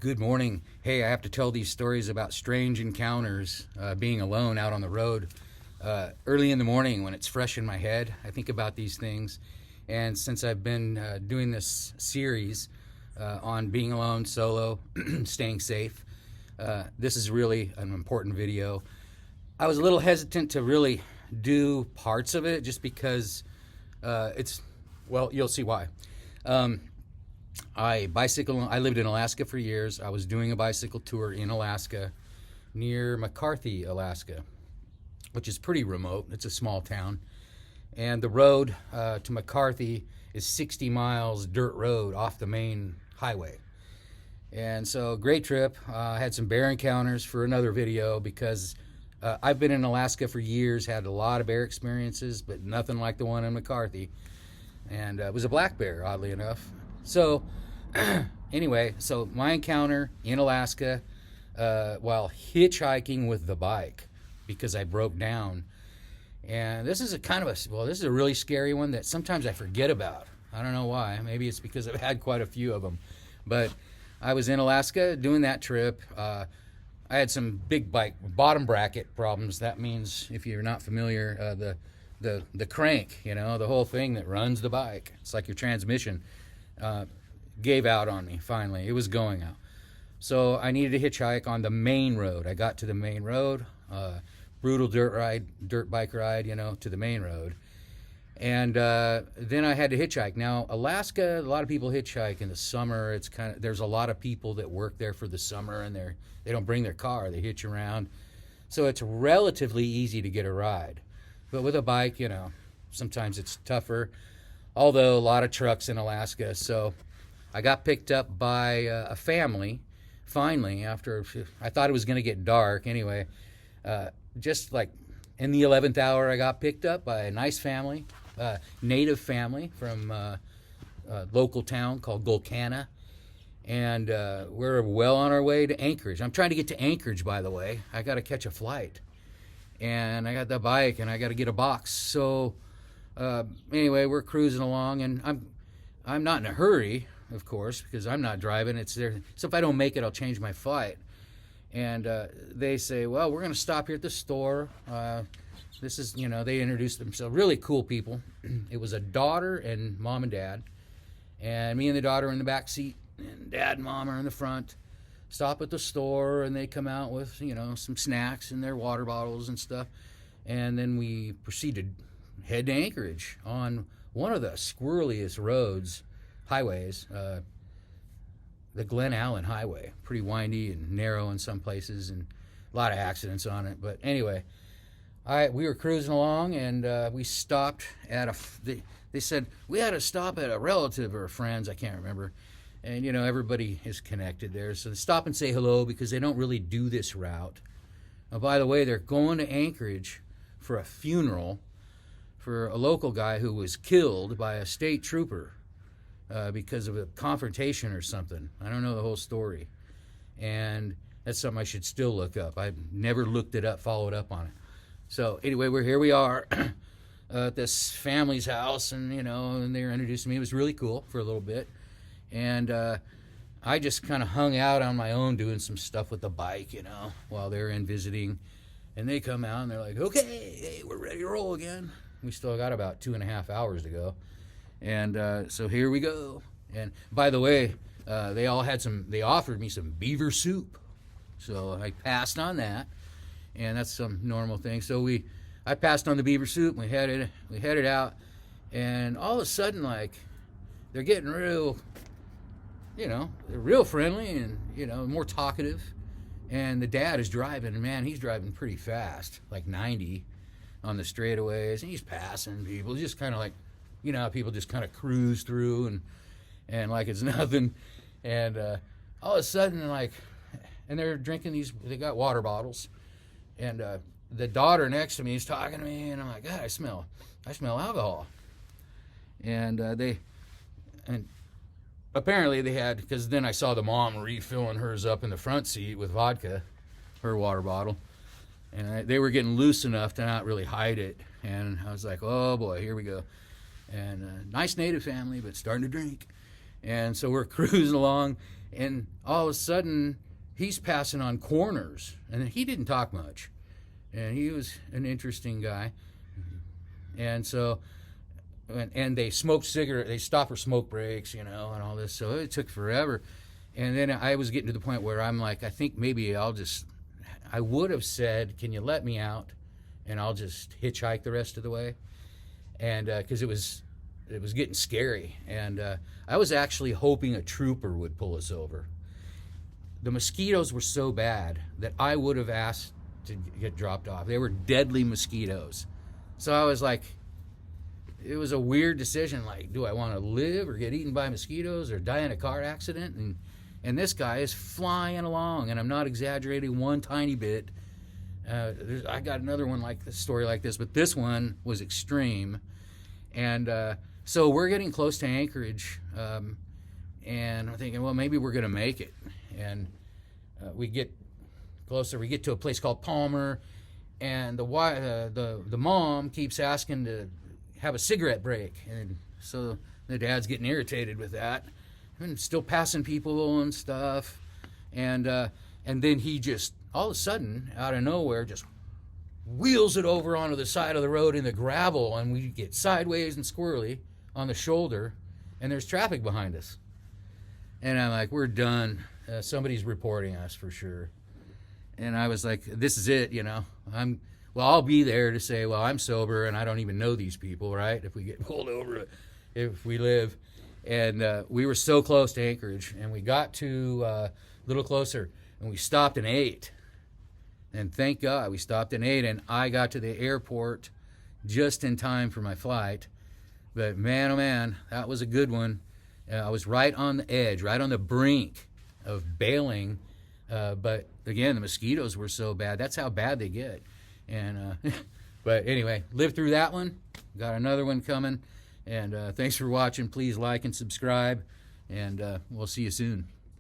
Good morning. Hey, I have to tell these stories about strange encounters, being alone out on the road. Early in the morning when it's fresh in my head, I think about these things. And since I've been doing this series on being alone, solo, staying safe, this is really an important video. I was a little hesitant to really do parts of it just because well, you'll see why. I lived in Alaska for years. I was doing a bicycle tour in Alaska near McCarthy, Alaska, which is pretty remote. It's a small town. And the road to McCarthy is 60 miles dirt road off the main highway. And so, great trip. I had some bear encounters for another video because I've been in Alaska for years, had a lot of bear experiences, but nothing like the one in McCarthy. And it was a black bear, oddly enough. So, anyway, so my encounter in Alaska while hitchhiking with the bike because I broke down. And this is this is a really scary one that sometimes I forget about. I don't know why. Maybe it's because I've had quite a few of them. But I was in Alaska doing that trip. I had some big bike bottom bracket problems. That means, if you're not familiar, the crank, the whole thing that runs the bike. It's like your transmission. Gave out on me finally. It was going out. So I needed to hitchhike on the main road. I got to the main road, brutal dirt bike ride, to the main road. And then I had to hitchhike. Now, Alaska, a lot of people hitchhike in the summer. There's a lot of people that work there for the summer, and they don't bring their car. They hitch around. So it's relatively easy to get a ride. But with a bike, sometimes it's tougher. Although a lot of trucks in Alaska. So I got picked up by a family, finally, after I thought it was going to get dark. Anyway, just like in the 11th hour, I got picked up by a nice family, native family from a local town called Golcana. And we're well on our way to Anchorage. I'm trying to get to Anchorage, by the way. I got to catch a flight. And I got the bike, and I got to get a box. So anyway, we're cruising along, and I'm not in a hurry, of course, because I'm not driving. It's there. So if I don't make it, I'll change my flight. And they say, well, we're going to stop here at the store. This is, they introduced themselves. Really cool people. It was a daughter and mom and dad. And me and the daughter are in the back seat, and dad and mom are in the front. Stop at the store, and they come out with, some snacks and their water bottles and stuff. And then we proceeded head to Anchorage on one of the squirreliest highways, the Glen Allen Highway. Pretty windy and narrow in some places, and a lot of accidents on it. But anyway, we were cruising along, and we stopped at they said we had to stop at a relative or friends, I can't remember. And, everybody is connected there. So they stop and say hello because they don't really do this route. Now, by the way, they're going to Anchorage for a funeral for a local guy who was killed by a state trooper because of a confrontation or something. I don't know the whole story. And that's something I should still look up. I've never looked it up, followed up on it. So anyway, here we are at this family's house, and, and they're introducing me. It was really cool for a little bit. And I just kind of hung out on my own doing some stuff with the bike, while they're in visiting. And they come out, and they're like, okay, hey, we're ready to roll again. We still got about 2.5 hours to go. And so here we go. And by the way, they offered me some beaver soup. So I passed on that. And that's some normal thing. So I passed on the beaver soup, and we headed out. And all of a sudden, they're getting real, they're real friendly and, more talkative. And the dad is driving, and man, he's driving pretty fast, like 90 on the straightaways, and he's passing people, just kind of like, how people just kind of cruise through and like it's nothing. And all of a sudden, and they're drinking they got water bottles, and the daughter next to me is talking to me, and I'm like, God, I smell alcohol. And apparently they had, because then I saw the mom refilling hers up in the front seat with vodka, her water bottle. And they were getting loose enough to not really hide it. And I was like, oh boy, here we go. And nice native family, but starting to drink. And so we're cruising along, and all of a sudden, he's passing on corners, and he didn't talk much. And he was an interesting guy. And so, and they smoked cigarettes, they stopped for smoke breaks, and all this. So it took forever. And then I was getting to the point where I'm like, I think maybe I would have said, can you let me out? And I'll just hitchhike the rest of the way. And because it was getting scary. And I was actually hoping a trooper would pull us over. The mosquitoes were so bad that I would have asked to get dropped off. They were deadly mosquitoes. So I was like, it was a weird decision. Like, do I want to live or get eaten by mosquitoes or die in a car accident? And this guy is flying along, and I'm not exaggerating one tiny bit. I got another one like this, story like this, but this one was extreme. And so we're getting close to Anchorage, and I'm thinking, well, maybe we're going to make it. And we get closer. We get to a place called Palmer, and the mom keeps asking to have a cigarette break, and so the dad's getting irritated with that, and still passing people and stuff, and then he just all of a sudden out of nowhere just wheels it over onto the side of the road in the gravel, and we get sideways and squirrely on the shoulder, and there's traffic behind us, and I'm like, we're done. Somebody's reporting us for sure. And I was like, this is it, I'll be there to say, well, I'm sober and I don't even know these people, right? If we get pulled over, if we live. And we were so close to Anchorage, and we got to a little closer, and we stopped and ate. And thank God we stopped and ate, and I got to the airport just in time for my flight. But man, oh man, that was a good one. I was right on the edge, right on the brink of bailing. But again, the mosquitoes were so bad. That's how bad they get. And but anyway, lived through that one. Got another one coming. And thanks for watching. Please like and subscribe. And we'll see you soon.